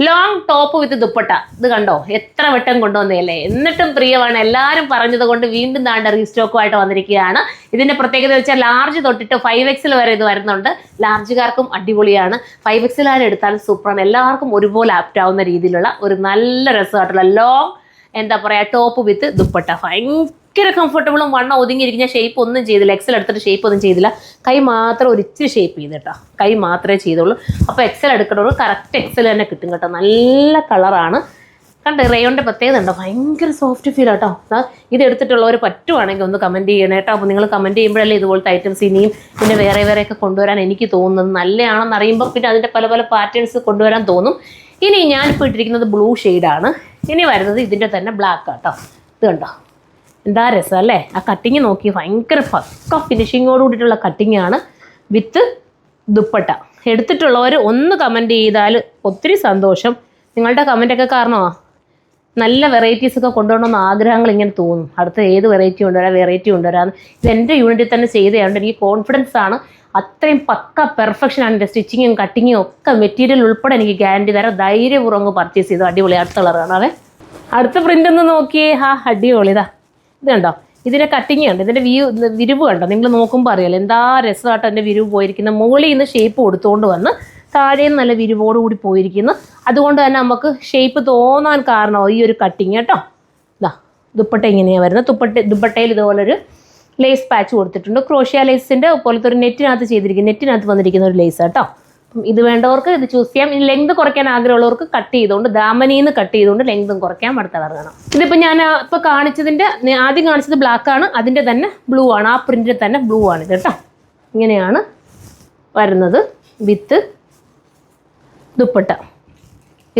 Long top വിത്ത് ദുപ്പട്ട. ഇത് കണ്ടോ, എത്ര വട്ടം കൊണ്ടുവന്നതല്ലേ, എന്നിട്ടും പ്രിയമാണ്. എല്ലാവരും പറഞ്ഞത് കൊണ്ട് വീണ്ടും താണ്ട റീസ്റ്റോക്കുമായിട്ട് വന്നിരിക്കുകയാണ്. ഇതിന്റെ പ്രത്യേകത വെച്ചാൽ ലാർജ് തൊട്ടിട്ട് 5XL വരെ ഇത് വരുന്നുണ്ട്. ലാർജുകാർക്കും അടിപൊളിയാണ്, 5XL ആരും എടുത്താലും സൂപ്പറാണ്. എല്ലാവർക്കും ഒരുപോലെ ആപ്റ്റ് ആവുന്ന രീതിയിലുള്ള ഒരു നല്ല രസമായിട്ടുള്ള ലോങ് എന്താ പറയുക ടോപ്പ് വിത്ത് ദുപ്പട്ട. ഭയങ്കര കംഫർട്ടബിളും, വണ്ണം ഒതുങ്ങിയിരിക്കുന്ന ഷേപ്പ് ഒന്നും ചെയ്തില്ല. എക്സൽ എടുത്തിട്ട് ഷേപ്പ് ഒന്നും ചെയ്തില്ല. കൈ മാത്രം ഒരിച്ചിരി ഷേപ്പ് ചെയ്ത് കേട്ടോ, കൈ മാത്രമേ ചെയ്തുള്ളൂ. അപ്പോൾ എക്സൽ എടുക്കണവർ കറക്റ്റ് എക്സൽ തന്നെ കിട്ടും കേട്ടോ. നല്ല കളറാണ് കണ്ട്. റേയോണിൻ്റെ പ്രത്യേകത ഉണ്ടോ, ഭയങ്കര സോഫ്റ്റ് ഫീൽ കേട്ടോ. ഇത് എടുത്തിട്ടുള്ളവർ പറ്റുവാണെങ്കിൽ ഒന്ന് കമൻറ്റ് ചെയ്യണം കേട്ടോ. അപ്പോൾ നിങ്ങൾ കമൻറ്റ് ചെയ്യുമ്പോഴല്ലേ ഇതുപോലത്തെ ഐറ്റംസ് ഇനിയും പിന്നെ വേറെയൊക്കെ കൊണ്ടുവരാൻ എനിക്ക് തോന്നുന്നത്. നല്ലതാണെന്ന് അറിയുമ്പോൾ പിന്നെ അതിൻ്റെ പല പല പാറ്റേൺസ് കൊണ്ടുവരാൻ തോന്നും. ഇനി ഞാനിപ്പോൾ ഇട്ടിരിക്കുന്നത് ബ്ലൂ ഷെയ്ഡാണ്. ഇനി വരുന്നത് ഇതിൻ്റെ തന്നെ ബ്ലാക്ക് കേട്ടോ. ഇത് കണ്ടോ, എന്താ രസം അല്ലേ. ആ കട്ടിങ് നോക്കി, ഭയങ്കര പക്ക ഫിനിഷിങ്ങോട് കൂടിയിട്ടുള്ള കട്ടിങ്ങാണ് വിത്ത് ദുപ്പട്ട. എടുത്തിട്ടുള്ളവർ ഒന്ന് കമൻറ്റ് ചെയ്താൽ ഒത്തിരി സന്തോഷം. നിങ്ങളുടെ കമൻറ്റൊക്കെ കാരണമാണ് നല്ല വെറൈറ്റീസൊക്കെ കൊണ്ടുവരണമെന്ന് ആഗ്രഹങ്ങൾ ഇങ്ങനെ തോന്നും. അടുത്ത ഏത് വെറൈറ്റി കൊണ്ടുവരാമെന്ന്. ഇത് എൻ്റെ യൂണിറ്റിൽ തന്നെ ചെയ്തതുകൊണ്ട് എനിക്ക് കോൺഫിഡൻസ് ആണ്. അത്രയും പക്ക പെർഫെക്ഷനാണ് എൻ്റെ സ്റ്റിച്ചിങ്ങും കട്ടിങ്ങും ഒക്കെ. മെറ്റീരിയൽ ഉൾപ്പെടെ എനിക്ക് ഗ്യാരണ്ടി തരാം. ധൈര്യപൂർവ്വം പർച്ചേസ് ചെയ്തു. അടിപൊളി അടുത്ത കളറാണ് അവൻ. അടുത്ത പ്രിൻ്റ് ഒന്ന് നോക്കിയേ. അടിപൊളി. ഇത് കണ്ടോ, ഇതിൻ്റെ കട്ടിങ് കണ്ടോ, ഇതിൻ്റെ വിരിവ് കണ്ടോ. നിങ്ങൾ നോക്കുമ്പോൾ അറിയാലോ എന്താ രസമായിട്ട് എൻ്റെ വിരിവ് പോയിരിക്കുന്നത്. മുകളിൽ നിന്ന് ഷേപ്പ് കൊടുത്തുകൊണ്ട് വന്ന് താഴെയും നല്ല വിരിവോടുകൂടി പോയിരിക്കുന്നു. അതുകൊണ്ട് തന്നെ നമുക്ക് ഷേപ്പ് തോന്നാൻ കാരണമോ ഈ ഒരു കട്ടിങ് കേട്ടോ. ദുപ്പട്ട ഇങ്ങനെയാണ് വരുന്നത്. ദുപ്പട്ടയിൽ ഇതുപോലൊരു ലേസ് പാച്ച് കൊടുത്തിട്ടുണ്ട്. ക്രോഷ്യ ലേസിൻ്റെ പോലത്തെ ഒരു നെറ്റിനകത്ത് വന്നിരിക്കുന്ന ഒരു ലേസ് കേട്ടോ. അപ്പം ഇത് വേണ്ടവർക്ക് ഇത് ചൂസ് ചെയ്യാം. ഇനി ലെങ്ത് കുറയ്ക്കാൻ ആഗ്രഹമുള്ളവർക്ക് കട്ട് ചെയ്തുകൊണ്ട് ദാമനിന്ന് കട്ട് ചെയ്തുകൊണ്ട് ലെങ്തും കുറയ്ക്കാൻ അടുത്ത കളർ കാണാം. ഇതിപ്പോൾ ഞാൻ ഇപ്പോൾ ആദ്യം കാണിച്ചത് ബ്ലാക്ക് ആണ്, അതിൻ്റെ തന്നെ ബ്ലൂ ആണ്. ആ പ്രിൻറ്റിൽ തന്നെ ബ്ലൂ ആണ് ഇത് കേട്ടോ. ഇങ്ങനെയാണ് വരുന്നത് വിത്ത് ദുപ്പട്ട.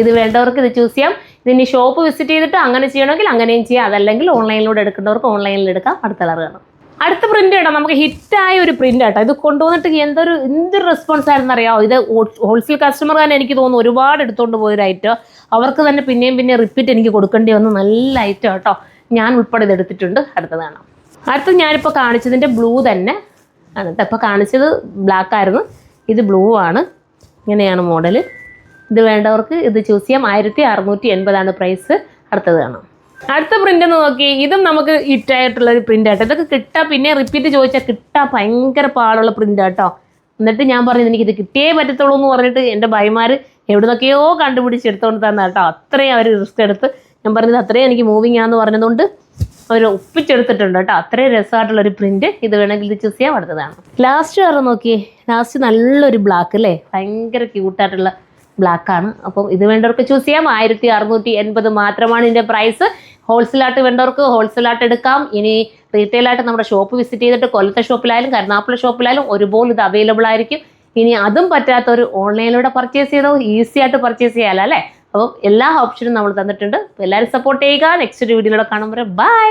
ഇത് വേണ്ടവർക്ക് ഇത് ചൂസ് ചെയ്യാം. ഇതിനി ഷോപ്പ് വിസിറ്റ് ചെയ്തിട്ട് അങ്ങനെ ചെയ്യണമെങ്കിൽ അങ്ങനെയും ചെയ്യാം. അതല്ലെങ്കിൽ ഓൺലൈനിലൂടെ എടുക്കേണ്ടവർക്ക് ഓൺലൈനിൽ എടുക്കാം. അടുത്ത കളർ കാണാം. അടുത്ത പ്രിൻ്റ് കേട്ടോ, നമുക്ക് ഹിറ്റായ ഒരു പ്രിൻ്റ് കേട്ടോ. ഇത് കൊണ്ടുവന്നിട്ട് എന്തൊരു റെസ്പോൺസ് ആയിരുന്നു അറിയാമോ. ഇത് ഹോൾസെയിൽ കസ്റ്റമർ തന്നെ എനിക്ക് തോന്നുന്നു ഒരുപാട് എടുത്തുകൊണ്ട് പോയൊരു ഐറ്റം. അവർക്ക് തന്നെ പിന്നെയും റിപ്പീറ്റ് എനിക്ക് കൊടുക്കേണ്ടി വന്നു. നല്ല ഐറ്റം കേട്ടോ. ഞാൻ ഉൾപ്പെടെ ഇത് എടുത്തിട്ടുണ്ട്. അടുത്തത് കാണാം. അടുത്തത് ഞാനിപ്പോൾ കാണിച്ചതിൻ്റെ ബ്ലൂ തന്നെ ആണ് കേട്ടോ. ഇപ്പോൾ കാണിച്ചത് ബ്ലാക്ക് ആയിരുന്നു, ഇത് ബ്ലൂ ആണ്. ഇങ്ങനെയാണ് മോഡൽ. ഇത് വേണ്ടവർക്ക് ഇത് ചൂസ് ചെയ്യാം. 1680 പ്രൈസ്. അടുത്തത് കാണാം. അടുത്ത പ്രിൻ്റ് ഒന്ന് നോക്കി. ഇതും നമുക്ക് ഹിറ്റായിട്ടുള്ളൊരു പ്രിൻ്റ് ആട്ടോ. ഇതൊക്കെ കിട്ടാൻ പിന്നെ റിപ്പീറ്റ് ചോദിച്ചാൽ കിട്ടാൻ ഭയങ്കര പാടുള്ള പ്രിൻ്റ് ആട്ടോ. എന്നിട്ട് ഞാൻ പറഞ്ഞത് എനിക്കിത് കിട്ടിയേ പറ്റത്തുള്ളൂ എന്ന് പറഞ്ഞിട്ട് എൻ്റെ ഭായിമാർ എവിടുന്നൊക്കെയോ കണ്ടുപിടിച്ചെടുത്തോണ്ട് തന്നെ കേട്ടോ. അത്രയും അവർ റിസ്ക് എടുത്ത് ഞാൻ പറഞ്ഞത് അത്രയും എനിക്ക് മൂവിങ് ആണെന്ന് പറഞ്ഞതുകൊണ്ട് അവർ ഒപ്പിച്ചെടുത്തിട്ടുണ്ട് കേട്ടോ. അത്രയും രസമായിട്ടുള്ളൊരു പ്രിൻ്റ്. ഇത് വേണമെങ്കിൽ ഇത് ചൂസ് ചെയ്യാൻ അടുത്തതാണ്. ലാസ്റ്റ് വേറെ നോക്കിയേ. ലാസ്റ്റ് നല്ലൊരു ബ്ലാക്ക് അല്ലേ, ഭയങ്കര ക്യൂട്ടായിട്ടുള്ള ബ്ലാക്കാണ്. അപ്പം ഇത് വേണ്ടവർക്ക് ചൂസ് ചെയ്യാം. 1680 മാത്രമാണ് ഇതിൻ്റെ പ്രൈസ്. ഹോൾസെയിലായിട്ട് വേണ്ടവർക്ക് ഹോൾസെയിലായിട്ട് എടുക്കാം. ഇനി റീറ്റെയിലായിട്ട് നമ്മുടെ ഷോപ്പ് വിസിറ്റ് ചെയ്തിട്ട് കൊല്ലത്തെ ഷോപ്പിലായാലും കരുനാഗപ്പള്ളി ഷോപ്പിലായാലും ഒരുപോലെ ഇത് അവൈലബിൾ ആയിരിക്കും. ഇനി അതും പറ്റാത്തവർ ഓൺലൈനിലൂടെ പർച്ചേസ് ചെയ്തോ ഈസി ആയിട്ട് പർച്ചേസ് ചെയ്യാമല്ലോ അല്ലേ. അപ്പം എല്ലാ ഓപ്ഷനും നമ്മൾ തന്നിട്ടുണ്ട്. എല്ലാവരും സപ്പോർട്ട് ചെയ്യുക. നെക്സ്റ്റ് വീഡിയോയിലൂടെ കാണുമ്പോൾ ബൈ.